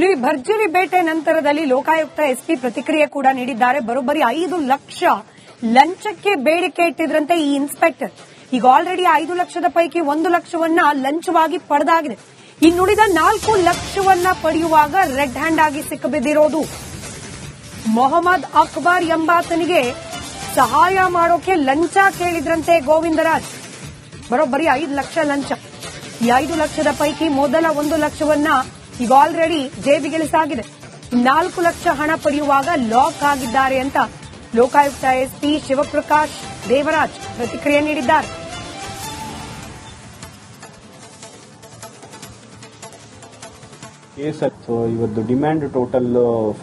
ನೀವು ಭರ್ಜರಿ ಬೇಟೆ ನಂತರದಲ್ಲಿ ಲೋಕಾಯುಕ್ತ ಎಸ್ಪಿ ಪ್ರತಿಕ್ರಿಯೆ ಕೂಡ ನೀಡಿದ್ದಾರೆ. ಬರೋಬ್ಬರಿ 5 ಲಕ್ಷ ಲಂಚಕ್ಕೆ ಬೇಡಿಕೆ ಇಟ್ಟಿದ್ರಂತೆ ಈ ಇನ್ಸ್ಪೆಕ್ಟರ್. ಈಗ ಆಲ್ರೆಡಿ 5 ಲಕ್ಷದ ಪೈಕಿ 1 ಲಕ್ಷವನ್ನ ಲಂಚವಾಗಿ ಪಡೆದಾಗಿದೆ. ಇನ್ನುಳಿದ 4 ಲಕ್ಷವನ್ನ ಪಡೆಯುವಾಗ ರೆಡ್ ಹ್ಯಾಂಡ್ ಆಗಿ ಸಿಕ್ಕಿಬಿದ್ದಿರೋದು ಮೊಹಮ್ಮದ್ ಅಕ್ಬರ್ ಎಂಬಾತನಿಗೆ ಸಹಾಯ ಮಾಡೋಕೆ ಲಂಚ ಕೇಳಿದ್ರಂತೆ ಗೋವಿಂದರಾಜ್. ಬರೋಬ್ಬರಿ 5 ಲಕ್ಷ ಲಂಚ. ಈ 5 ಲಕ್ಷದ ಪೈಕಿ ಮೊದಲ 1 ಲಕ್ಷವನ್ನ ಈಗ ಆಲ್ರೆಡಿ ಜೇಬಿಗಿಳಿಸಾಗಿದೆ. 4 ಲಕ್ಷ ಹಣ ಪಡೆಯುವಾಗ ಲಾಕ್ ಆಗಿದ್ದಾರೆ ಅಂತ ಲೋಕಾಯುಕ್ತ ಎಸ್ಪಿ ಶಿವಪ್ರಕಾಶ್ ದೇವರಾಜ್ ಪ್ರತಿಕ್ರಿಯೆ ನೀಡಿದ್ದಾರೆ. ಇವತ್ತು ಡಿಮ್ಯಾಂಡ್ ಟೋಟಲ್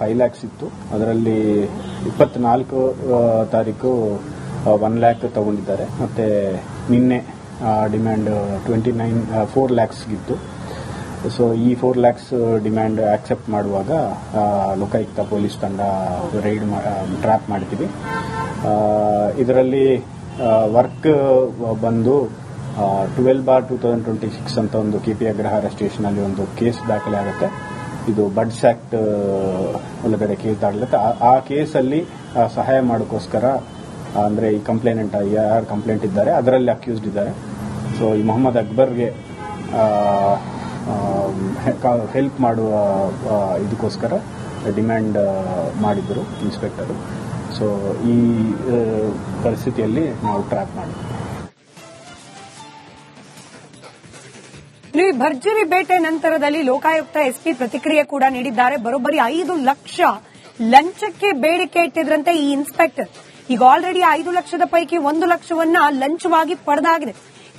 5 ಲ್ಯಾಕ್ಸ್ ಇತ್ತು. ಅದರಲ್ಲಿ 24 ತಾರೀಕು 1 ಲ್ಯಾಕ್ ತಗೊಂಡಿದ್ದಾರೆ. ಮತ್ತೆ ನಿನ್ನೆ ಡಿಮ್ಯಾಂಡ್ 4 ಲ್ಯಾಕ್ಸ್ ಇತ್ತು. ಸೊ ಈ 4 ಲ್ಯಾಕ್ಸ್ ಡಿಮ್ಯಾಂಡ್ ಆಕ್ಸೆಪ್ಟ್ ಮಾಡುವಾಗ ಲೋಕಾಯುಕ್ತ ಪೊಲೀಸ್ ತಂಡ ರೈಡ್ ಟ್ರ್ಯಾಪ್ ಮಾಡ್ತೀವಿ. ಇದರಲ್ಲಿ ವರ್ಕ್ ಬಂದು 12/2026 ಅಂತ ಒಂದು ಕೆಪಿ ಅಗ್ರಹಾರ ಸ್ಟೇಷನ್ ಅಲ್ಲಿ ಒಂದು ಕೇಸ್ ದಾಖಲೆ ಆಗುತ್ತೆ. ಇದು ಬಡ್ಸ್ ಆಕ್ಟ್ ಒಳಗಡೆ ಕೇಸ್ ದಾಖಲಾಗುತ್ತೆ. ಆ ಕೇಸಲ್ಲಿ ಸಹಾಯ ಮಾಡೋಕ್ಕೋಸ್ಕರ ಅಂದ್ರೆ ಈ ಕಂಪ್ಲೇನೆಂಟ್ ಯಾರು ಕಂಪ್ಲೇಂಟ್ ಇದ್ದಾರೆ ಅದರಲ್ಲಿ ಅಕ್ಯೂಸ್ಡ್ ಇದ್ದಾರೆ. ಸೊ ಈ ಮೊಹಮ್ಮದ್ ಅಕ್ಬರ್ಗೆ ಹೆಲ್ಪ್ ಮಾಡುವ ಇದಕ್ಕೋಸ್ಕರ ಡಿಮ್ಯಾಂಡ್ ಮಾಡಿದ್ರು ಇನ್ಸ್ಪೆಕ್ಟರ್. ಸೊ ಈ ಪರಿಸ್ಥಿತಿಯಲ್ಲಿ ನಾವು ಟ್ರ್ಯಾಪ್ ಮಾಡಿದ್ವಿ. ನೀವು ಭರ್ಜರಿ ಬೇಟೆ ನಂತರದಲ್ಲಿ ಲೋಕಾಯುಕ್ತ ಎಸ್ಪಿ ಪ್ರತಿಕ್ರಿಯೆ ಕೂಡ ನೀಡಿದ್ದಾರೆ. ಬರೋಬ್ಬರಿ 5 ಲಕ್ಷ ಲಂಚಕ್ಕೆ ಬೇಡಿಕೆ ಇಟ್ಟಿದ್ರಂತೆ ಈ ಇನ್ಸ್ಪೆಕ್ಟರ್. ಈಗ ಆಲ್ರೆಡಿ 5 ಲಕ್ಷದ ಪೈಕಿ 1 ಲಕ್ಷವನ್ನ ಲಂಚವಾಗಿ ಪಡೆದಾಗಿದೆ.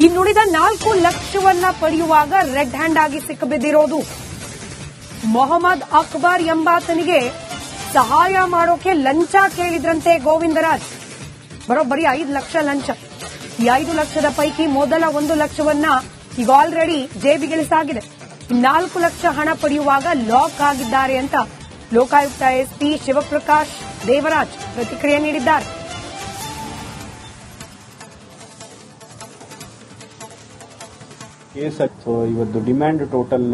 ಇನ್ನುಳಿದ 4 ಲಕ್ಷವನ್ನ ಪಡೆಯುವಾಗ ರೆಡ್ ಹ್ಯಾಂಡ್ ಆಗಿ ಸಿಕ್ಕಿಬಿದ್ದಿರೋದು ಮೊಹಮ್ಮದ್ ಅಕ್ಬರ್ ಎಂಬಾತನಿಗೆ ಸಹಾಯ ಮಾಡೋಕೆ ಲಂಚ ಕೇಳಿದ್ರಂತೆ ಗೋವಿಂದರಾಜ್. ಬರೋಬ್ಬರಿ 5 ಲಕ್ಷ ಲಂಚ. ಈ 5 ಲಕ್ಷದ ಪೈಕಿ ಮೊದಲ 1 ಲಕ್ಷವನ್ನ ಈಗ ಆಲ್ರೆಡಿ ಜೇಬಿಗಿಳಿಸಾಗಿದೆ. 4 ಲಕ್ಷ ಹಣ ಪಡೆಯುವಾಗ ಲಾಕ್ ಆಗಿದ್ದಾರೆ ಅಂತ ಲೋಕಾಯುಕ್ತ ಎಸ್ಪಿ ಶಿವಪ್ರಕಾಶ್ ದೇವರಾಜ್ ಪ್ರತಿಕ್ರಿಯೆ ನೀಡಿದ್ದಾರೆ. ಇವತ್ತು ಡಿಮ್ಯಾಂಡ್ ಟೋಟಲ್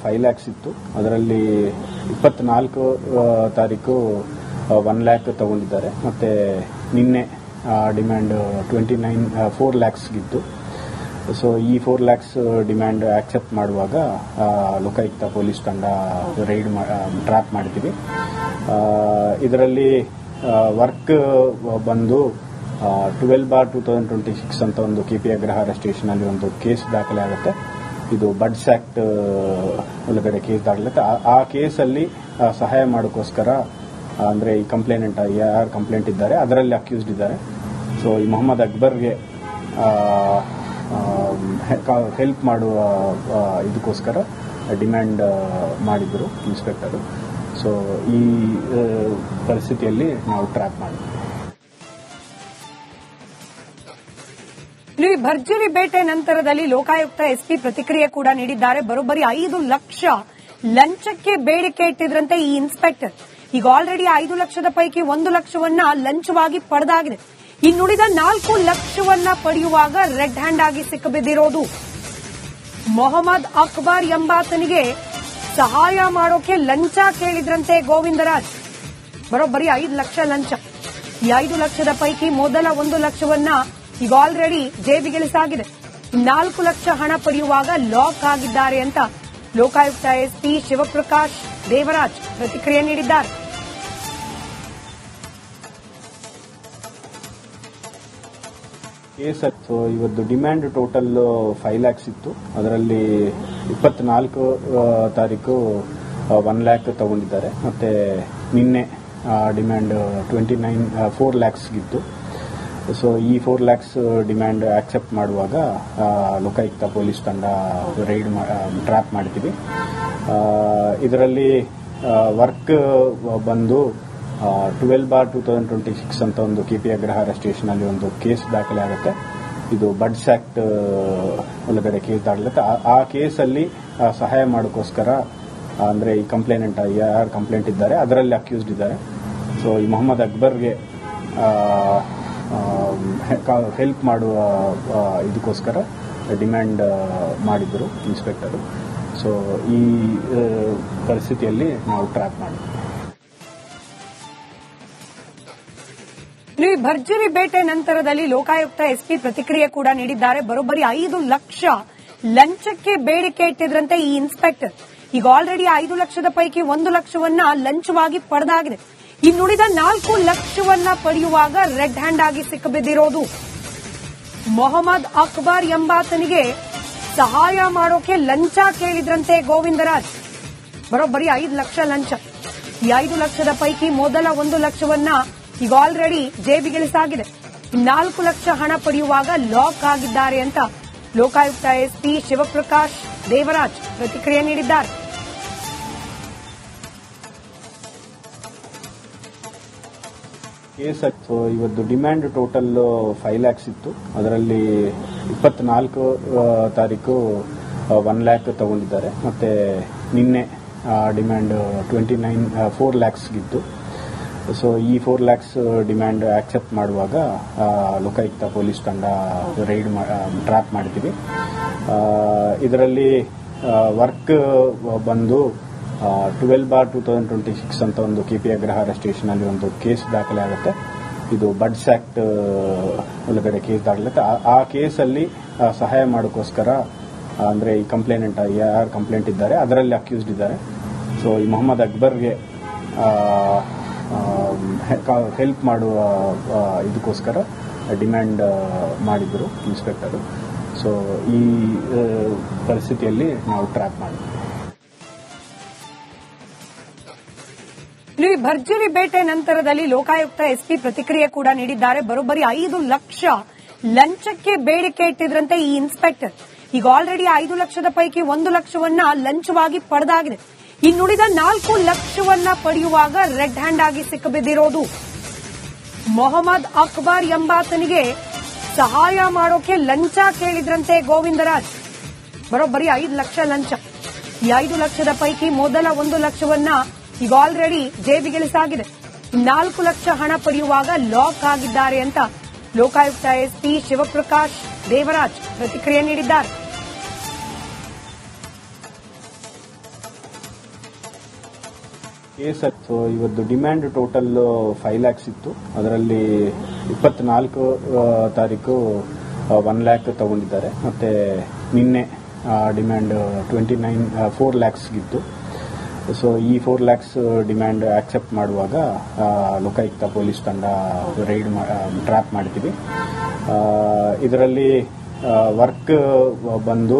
5 ಲ್ಯಾಕ್ಸ್ ಇತ್ತು. ಅದರಲ್ಲಿ 24 ತಾರೀಕು 1 ಲ್ಯಾಕ್ ತಗೊಂಡಿದ್ದಾರೆ. ಮತ್ತೆ ನಿನ್ನೆ ಡಿಮ್ಯಾಂಡ್ 4 ಲ್ಯಾಕ್ಸ್ ಇತ್ತು. ಸೊ ಈ 4 ಲ್ಯಾಕ್ಸ್ ಡಿಮ್ಯಾಂಡ್ ಆಕ್ಸೆಪ್ಟ್ ಮಾಡುವಾಗ ಲೋಕಾಯುಕ್ತ ಪೊಲೀಸ್ ತಂಡ ರೈಡ್ ಟ್ರ್ಯಾಪ್ ಮಾಡ್ತೀವಿ. ಇದರಲ್ಲಿ ವರ್ಕ್ ಬಂದು 12/2026 ಅಂತ ಒಂದು ಕೆಪಿ ಅಗ್ರಹಾರ ಸ್ಟೇಷನ್ ಅಲ್ಲಿ ಒಂದು ಕೇಸ್ ದಾಖಲೆ ಆಗುತ್ತೆ. ಇದು ಬಡ್ಸ್ ಆಕ್ಟ್ ಒಳಗಡೆ ಕೇಸ್ ದಾಖಲಾಗುತ್ತೆ. ಆ ಕೇಸಲ್ಲಿ ಸಹಾಯ ಮಾಡೋಕ್ಕೋಸ್ಕರ ಅಂದ್ರೆ ಈ ಕಂಪ್ಲೇನೆಂಟ್ ಯಾರು ಕಂಪ್ಲೇಂಟ್ ಇದ್ದಾರೆ ಅದರಲ್ಲಿ ಅಕ್ಯೂಸ್ಡ್ ಇದ್ದಾರೆ. ಸೊ ಈ ಮೊಹಮ್ಮದ್ ಅಕ್ಬರ್ಗೆ ಹೆಲ್ಪ್ ಮಾಡುವ ಇದಕ್ಕೋಸ್ಕರ ಡಿಮ್ಯಾಂಡ್ ಮಾಡಿದ್ರು ಇನ್ಸ್ಪೆಕ್ಟರ್. ಸೊ ಈ ಪರಿಸ್ಥಿತಿಯಲ್ಲಿ ನಾವು ಟ್ರ್ಯಾಪ್ ಮಾಡಿದ್ವಿ. ನೀವು ಭರ್ಜರಿ ಬೇಟೆ ನಂತರದಲ್ಲಿ ಲೋಕಾಯುಕ್ತ ಎಸ್ಪಿ ಪ್ರತಿಕ್ರಿಯೆ ಕೂಡ ನೀಡಿದ್ದಾರೆ. ಬರೋಬ್ಬರಿ 5 ಲಕ್ಷ ಲಂಚಕ್ಕೆ ಬೇಡಿಕೆ ಇಟ್ಟಿದ್ರಂತೆ ಈ ಇನ್ಸ್ಪೆಕ್ಟರ್. ಈಗ ಆಲ್ರೆಡಿ 5 ಲಕ್ಷದ ಪೈಕಿ 1 ಲಕ್ಷವನ್ನ ಲಂಚವಾಗಿ ಪಡೆದಾಗಿದೆ. ಇನ್ನುಳಿದ 4 ಲಕ್ಷವನ್ನ ಪಡೆಯುವಾಗ ರೆಡ್ ಹ್ಯಾಂಡ್ ಆಗಿ ಸಿಕ್ಕಿಬಿದ್ದಿರೋದು ಮೊಹಮ್ಮದ್ ಅಕ್ಬರ್ ಎಂಬಾತನಿಗೆ ಸಹಾಯ ಮಾಡೋಕೆ ಲಂಚ ಕೇಳಿದ್ರಂತೆ ಗೋವಿಂದರಾಜ್. ಬರೋಬ್ಬರಿ 5 ಲಕ್ಷ ಲಂಚ. ಈ 5 ಲಕ್ಷದ ಪೈಕಿ ಮೊದಲ 1 ಲಕ್ಷವನ್ನ ಈಗ ಆಲ್ರೆಡಿ ಜೇಬಿಗಿಳಿಸಾಗಿದೆ. 4 ಲಕ್ಷ ಹಣ ಪಡೆಯುವಾಗ ಲಾಕ್ ಆಗಿದ್ದಾರೆ ಅಂತ ಲೋಕಾಯುಕ್ತ ಎಸ್ಪಿ ಶಿವಪ್ರಕಾಶ್ ದೇವರಾಜ್ ಪ್ರತಿಕ್ರಿಯೆ ನೀಡಿದ್ದಾರೆ. ಇವತ್ತು ಡಿಮ್ಯಾಂಡ್ ಟೋಟಲ್ 5 ಲ್ಯಾಕ್ಸ್ ಇತ್ತು. ಅದರಲ್ಲಿ 24 ತಾರೀಕು 1 ಲ್ಯಾಕ್ ತಗೊಂಡಿದ್ದಾರೆ. ಮತ್ತೆ ನಿನ್ನೆ ಡಿಮ್ಯಾಂಡ್ 4 ಲ್ಯಾಕ್ಸ್ ಇತ್ತು. ಸೊ ಈ 4 ಲ್ಯಾಕ್ಸ್ ಡಿಮ್ಯಾಂಡ್ ಆಕ್ಸೆಪ್ಟ್ ಮಾಡುವಾಗ ಲೋಕಾಯುಕ್ತ ಪೊಲೀಸ್ ತಂಡ ರೈಡ್ ಟ್ರ್ಯಾಪ್ ಮಾಡ್ತೀವಿ. ಇದರಲ್ಲಿ ವರ್ಕ್ ಬಂದು 12/2026 ಅಂತ ಒಂದು ಕೆಪಿ ಅಗ್ರಹಾರ ಸ್ಟೇಷನ್ ಅಲ್ಲಿ ಒಂದು ಕೇಸ್ ದಾಖಲೆ ಆಗುತ್ತೆ. ಇದು ಬಡ್ಸ್ ಆಕ್ಟ್ ಒಳಗಡೆ ಕೇಸ್ ದಾಖಲಾಗುತ್ತೆ. ಆ ಕೇಸಲ್ಲಿ ಸಹಾಯ ಮಾಡೋಕ್ಕೋಸ್ಕರ ಅಂದ್ರೆ ಈ ಕಂಪ್ಲೇನೆಂಟ್ ಯಾರು ಕಂಪ್ಲೇಂಟ್ ಇದ್ದಾರೆ ಅದರಲ್ಲಿ ಅಕ್ಯೂಸ್ಡ್ ಇದ್ದಾರೆ. ಸೊ ಈ ಮೊಹಮ್ಮದ್ ಅಕ್ಬರ್ಗೆ ಹೆಲ್ಪ್ ಮಾಡುವ ಇದಕ್ಕೋಸ್ಕರ ಡಿಮ್ಯಾಂಡ್ ಮಾಡಿದ್ರು ಇನ್ಸ್ಪೆಕ್ಟರ್. ಸೊ ಈ ಪರಿಸ್ಥಿತಿಯಲ್ಲಿ ನಾವು ಟ್ರ್ಯಾಪ್ ಮಾಡಿದ್ವಿ. ನೀವು ಭರ್ಜರಿ ಬೇಟೆ ನಂತರದಲ್ಲಿ ಲೋಕಾಯುಕ್ತ ಎಸ್ಪಿ ಪ್ರತಿಕ್ರಿಯೆ ಕೂಡ ನೀಡಿದ್ದಾರೆ. ಬರೋಬ್ಬರಿ 5 ಲಕ್ಷ ಲಂಚಕ್ಕೆ ಬೇಡಿಕೆ ಇಟ್ಟಿದ್ರಂತೆ ಈ ಇನ್ಸ್ಪೆಕ್ಟರ್. ಈಗ ಆಲ್ರೆಡಿ 5 ಲಕ್ಷದ ಪೈಕಿ 1 ಲಕ್ಷವನ್ನ ಲಂಚವಾಗಿ ಪಡೆದಾಗಿದೆ. ಇನ್ನುಳಿದ 4 ಲಕ್ಷವನ್ನ ಪಡೆಯುವಾಗ ರೆಡ್ ಹ್ಯಾಂಡ್ ಆಗಿ ಸಿಕ್ಕಿಬಿದ್ದಿರೋದು ಮೊಹಮ್ಮದ್ ಅಕ್ಬರ್ ಎಂಬಾತನಿಗೆ ಸಹಾಯ ಮಾಡೋಕೆ ಲಂಚ ಕೇಳಿದ್ರಂತೆ ಗೋವಿಂದರಾಜ್. ಬರೋಬ್ಬರಿ 5 ಲಕ್ಷ ಲಂಚ. ಈ 5 ಲಕ್ಷದ ಪೈಕಿ ಮೊದಲ 1 ಲಕ್ಷವನ್ನ ಈಗ ಆಲ್ರೆಡಿ ಜೇಬಿಗಿಳಿಸಾಗಿದೆ. 4 ಲಕ್ಷ ಹಣ ಪಡೆಯುವಾಗ ಲಾಕ್ ಆಗಿದ್ದಾರೆ ಅಂತ ಲೋಕಾಯುಕ್ತ ಎಸ್ಪಿ ಶಿವಪ್ರಕಾಶ್ ದೇವರಾಜ್ ಪ್ರತಿಕ್ರಿಯೆ ನೀಡಿದ್ದಾರೆ. ಕೇಸ್ ಇವತ್ತು ಡಿಮ್ಯಾಂಡ್ ಟೋಟಲ್ 5 ಲ್ಯಾಕ್ಸ್ ಇತ್ತು. ಅದರಲ್ಲಿ 24 ತಾರೀಕು 1 ಲ್ಯಾಕ್ ತಗೊಂಡಿದ್ದಾರೆ. ಮತ್ತೆ ನಿನ್ನೆ ಡಿಮ್ಯಾಂಡ್ 4 ಲ್ಯಾಕ್ಸ್ಗಿತ್ತು. ಸೊ ಈ 4 ಲ್ಯಾಕ್ಸ್ ಡಿಮ್ಯಾಂಡ್ ಆಕ್ಸೆಪ್ಟ್ ಮಾಡುವಾಗ ಲೋಕಾಯುಕ್ತ ಪೊಲೀಸ್ ತಂಡ ರೈಡ್ ಟ್ರ್ಯಾಪ್ ಮಾಡಿದ್ದೀವಿ. ಇದರಲ್ಲಿ ವರ್ಕ್ ಬಂದು 12/2026 ಅಂತ ಒಂದು ಕೆಪಿ ಅಗ್ರಹಾರ ಸ್ಟೇಷನ್ ಅಲ್ಲಿ ಒಂದು ಕೇಸ್ ದಾಖಲೆ ಆಗುತ್ತೆ. ಇದು ಬಡ್ಸ್ ಆಕ್ಟ್ ಒಳಗಡೆ ಕೇಸ್ ದಾಖಲಾಗುತ್ತೆ. ಆ ಕೇಸಲ್ಲಿ ಸಹಾಯ ಮಾಡೋಕ್ಕೋಸ್ಕರ ಅಂದ್ರೆ ಈ ಕಂಪ್ಲೇನೆಂಟ್ ಯಾರು ಕಂಪ್ಲೇಂಟ್ ಇದ್ದಾರೆ ಅದರಲ್ಲಿ ಅಕ್ಯೂಸ್ಡ್ ಇದ್ದಾರೆ. ಸೊ ಈ ಮೊಹಮ್ಮದ್ ಅಕ್ಬರ್ಗೆ ಹೆಲ್ಪ್ ಮಾಡುವ ಇದಕ್ಕೋಸ್ಕರ ಡಿಮ್ಯಾಂಡ್ ಮಾಡಿದ್ರು ಇನ್ಸ್ಪೆಕ್ಟರ್. ಸೊ ಈ ಪರಿಸ್ಥಿತಿಯಲ್ಲಿ ನಾವು ಟ್ರ್ಯಾಪ್ ಮಾಡಿದ್ವಿ. ನೀವು ಭರ್ಜರಿ ಬೇಟೆ ನಂತರದಲ್ಲಿ ಲೋಕಾಯುಕ್ತ ಎಸ್ಪಿ ಪ್ರತಿಕ್ರಿಯೆ ಕೂಡ ನೀಡಿದ್ದಾರೆ. ಬರೋಬ್ಬರಿ 5 ಲಕ್ಷ ಲಂಚಕ್ಕೆ ಬೇಡಿಕೆ ಇಟ್ಟಿದ್ರಂತೆ ಈ ಇನ್ಸ್ಪೆಕ್ಟರ್. ಈಗ ಆಲ್ರೆಡಿ 5 ಲಕ್ಷದ ಪೈಕಿ 1 ಲಕ್ಷವನ್ನ ಲಂಚವಾಗಿ ಪಡೆದಾಗಿದೆ. ಇನ್ನುಳಿದ 4 ಲಕ್ಷವನ್ನ ಪಡೆಯುವಾಗ ರೆಡ್ ಹ್ಯಾಂಡ್ ಆಗಿ ಸಿಕ್ಕಿಬಿದ್ದಿರೋದು ಮೊಹಮ್ಮದ್ ಅಕ್ಬರ್ ಎಂಬಾತನಿಗೆ ಸಹಾಯ ಮಾಡೋಕೆ ಲಂಚ ಕೇಳಿದ್ರಂತೆ ಗೋವಿಂದರಾಜ್. ಬರೋಬ್ಬರಿ 5 ಲಕ್ಷ ಲಂಚ. ಈ 5 ಲಕ್ಷದ ಪೈಕಿ ಮೊದಲ 1 ಲಕ್ಷವನ್ನ ಈಗ ಆಲ್ರೆಡಿ ಜೇಬಿಗಿಳಿಸಾಗಿದೆ. 4 ಲಕ್ಷ ಹಣ ಪಡೆಯುವಾಗ ಲಾಕ್ ಆಗಿದ್ದಾರೆ ಅಂತ ಲೋಕಾಯುಕ್ತ ಎಸ್ಪಿ ಶಿವಪ್ರಕಾಶ್ ದೇವರಾಜ್ ಪ್ರತಿಕ್ರಿಯೆ ನೀಡಿದ್ದಾರೆ. ಕೇಸ್ ಇವತ್ತು ಡಿಮ್ಯಾಂಡ್ ಟೋಟಲ್ 5 ಲ್ಯಾಕ್ಸ್ ಇತ್ತು. ಅದರಲ್ಲಿ 24 ತಾರೀಕು 1 ಲ್ಯಾಕ್ ತಗೊಂಡಿದ್ದಾರೆ. ಮತ್ತೆ ನಿನ್ನೆ ಡಿಮ್ಯಾಂಡ್ 4 ಲ್ಯಾಕ್ಸ್ಗಿತ್ತು. ಸೊ ಈ 4 ಲ್ಯಾಕ್ಸ್ ಡಿಮ್ಯಾಂಡ್ ಆಕ್ಸೆಪ್ಟ್ ಮಾಡುವಾಗ ಲೋಕಾಯುಕ್ತ ಪೊಲೀಸ್ ತಂಡ ರೈಡ್ ಟ್ರ್ಯಾಪ್ ಮಾಡಿದ್ದೀವಿ. ಇದರಲ್ಲಿ ವರ್ಕ್ ಬಂದು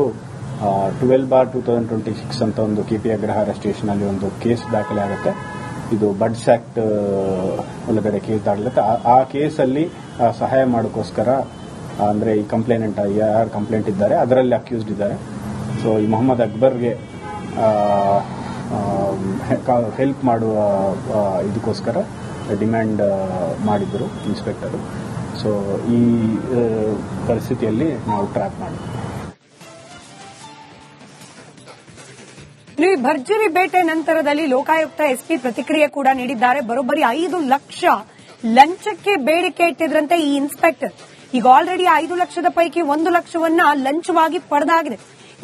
12/2026 ಅಂತ ಒಂದು ಕೆಪಿ ಅಗ್ರಹಾರ ಸ್ಟೇಷನ್ ಅಲ್ಲಿ ಒಂದು ಕೇಸ್ ದಾಖಲೆ ಆಗುತ್ತೆ. ಇದು ಬಡ್ಸ್ ಆಕ್ಟ್ ಒಳಗಡೆ ಕೇಸ್ ದಾಖಲಾಗುತ್ತೆ. ಆ ಕೇಸಲ್ಲಿ ಸಹಾಯ ಮಾಡೋಕ್ಕೋಸ್ಕರ ಅಂದ್ರೆ ಈ ಕಂಪ್ಲೇನೆಂಟ್ ಯಾರು ಕಂಪ್ಲೇಂಟ್ ಇದ್ದಾರೆ ಅದರಲ್ಲಿ ಅಕ್ಯೂಸ್ಡ್ ಇದ್ದಾರೆ. ಸೊ ಈ ಮೊಹಮ್ಮದ್ ಅಕ್ಬರ್ಗೆ ಹೆಲ್ಪ್ ಮಾಡುವ ಇದಕ್ಕೋಸ್ಕರ ಡಿಮ್ಯಾಂಡ್ ಮಾಡಿದ್ರು ಇನ್ಸ್ಪೆಕ್ಟರ್. ಸೊ ಈ ಪರಿಸ್ಥಿತಿಯಲ್ಲಿ ನಾವು ಟ್ರ್ಯಾಪ್ ಮಾಡಿದ್ವಿ. ನೀವು ಭರ್ಜರಿ ಬೇಟೆ ನಂತರದಲ್ಲಿ ಲೋಕಾಯುಕ್ತ ಎಸ್ಪಿ ಪ್ರತಿಕ್ರಿಯೆ ಕೂಡ ನೀಡಿದ್ದಾರೆ. ಬರೋಬ್ಬರಿ 5 ಲಕ್ಷ ಲಂಚಕ್ಕೆ ಬೇಡಿಕೆ ಇಟ್ಟಿದ್ರಂತೆ ಈ ಇನ್ಸ್ಪೆಕ್ಟರ್. ಈಗ ಆಲ್ರೆಡಿ 5 ಲಕ್ಷದ ಪೈಕಿ 1 ಲಕ್ಷವನ್ನ ಲಂಚವಾಗಿ ಪಡೆದಾಗಿದೆ.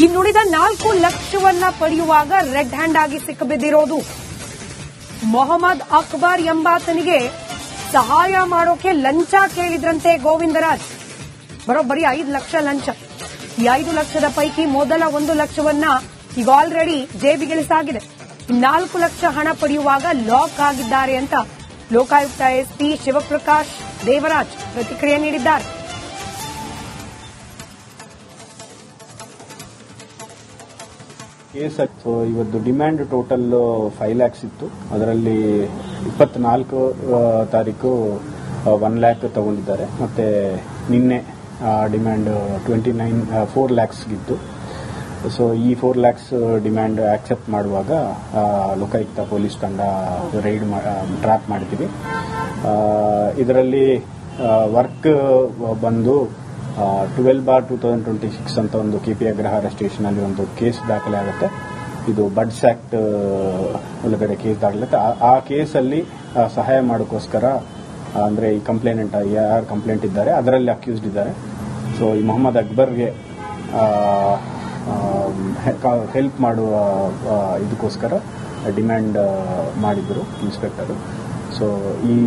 ಇನ್ನುಳಿದ 4 ಲಕ್ಷವನ್ನ ಪಡೆಯುವಾಗ ರೆಡ್ ಹ್ಯಾಂಡ್ ಆಗಿ ಸಿಕ್ಕಿಬಿದ್ದಿರೋದು ಮೊಹಮ್ಮದ್ ಅಕ್ಬರ್ ಎಂಬಾತನಿಗೆ ಸಹಾಯ ಮಾಡೋಕೆ ಲಂಚ ಕೇಳಿದ್ರಂತೆ ಗೋವಿಂದರಾಜ್. ಬರೋಬ್ಬರಿ 5 ಲಕ್ಷ ಲಂಚ. ಈ 5 ಲಕ್ಷದ ಪೈಕಿ ಮೊದಲ 1 ಲಕ್ಷವನ್ನ ಈಗ ಆಲ್ರೆಡಿ ಜೇಬಿಗಿಳಿಸಾಗಿದೆ. 4 ಲಕ್ಷ ಹಣ ಪಡೆಯುವಾಗ ಲಾಕ್ ಆಗಿದ್ದಾರೆ ಅಂತ ಲೋಕಾಯುಕ್ತ ಎಸ್ಪಿ ಶಿವಪ್ರಕಾಶ್ ದೇವರಾಜ್ ಪ್ರತಿಕ್ರಿಯೆ ನೀಡಿದ್ದಾರೆ. ಕೇಸ್ ಇವತ್ತು ಡಿಮ್ಯಾಂಡ್ ಟೋಟಲ್ 5 ಲ್ಯಾಕ್ಸ್ ಇತ್ತು. ಅದರಲ್ಲಿ 24 ತಾರೀಕು 1 ಲ್ಯಾಕ್ ತಗೊಂಡಿದ್ದಾರೆ. ಮತ್ತೆ ನಿನ್ನೆ ಡಿಮ್ಯಾಂಡ್ 4 ಲ್ಯಾಕ್ಸ್ಗಿತ್ತು. ಸೊ ಈ 4 ಲ್ಯಾಕ್ಸ್ ಡಿಮ್ಯಾಂಡ್ ಆಕ್ಸೆಪ್ಟ್ ಮಾಡುವಾಗ ಲೋಕಾಯುಕ್ತ ಪೊಲೀಸ್ ತಂಡ ರೈಡ್ ಟ್ರ್ಯಾಪ್ ಮಾಡಿದ್ದೀವಿ. ಇದರಲ್ಲಿ ವರ್ಕ್ ಬಂದು 12/2026 ಅಂತ ಒಂದು ಕೆಪಿ ಅಗ್ರಹಾರ ಸ್ಟೇಷನ್ ಅಲ್ಲಿ ಒಂದು ಕೇಸ್ ದಾಖಲೆ ಆಗುತ್ತೆ. ಇದು ಬಡ್ಸ್ ಆಕ್ಟ್ ಒಳಗಡೆ ಕೇಸ್ ದಾಖಲಾಗುತ್ತೆ. ಆ ಕೇಸಲ್ಲಿ ಸಹಾಯ ಮಾಡೋಕ್ಕೋಸ್ಕರ ಅಂದ್ರೆ ಈ ಕಂಪ್ಲೇನೆಂಟ್ ಯಾರು ಕಂಪ್ಲೇಂಟ್ ಇದ್ದಾರೆ ಅದರಲ್ಲಿ ಅಕ್ಯೂಸ್ಡ್ ಇದ್ದಾರೆ. ಸೊ ಈ ಮೊಹಮ್ಮದ್ ಅಕ್ಬರ್ಗೆ ಹೆಲ್ಪ್ ಮಾಡುವ ಇದಕ್ಕೋಸ್ಕರ ಡಿಮ್ಯಾಂಡ್ ಮಾಡಿದ್ರು ಇನ್ಸ್ಪೆಕ್ಟರು. ಸೊ ಈ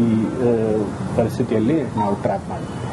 ಪರಿಸ್ಥಿತಿಯಲ್ಲಿ ನಾವು ಟ್ರ್ಯಾಪ್ ಮಾಡಿದ್ವಿ.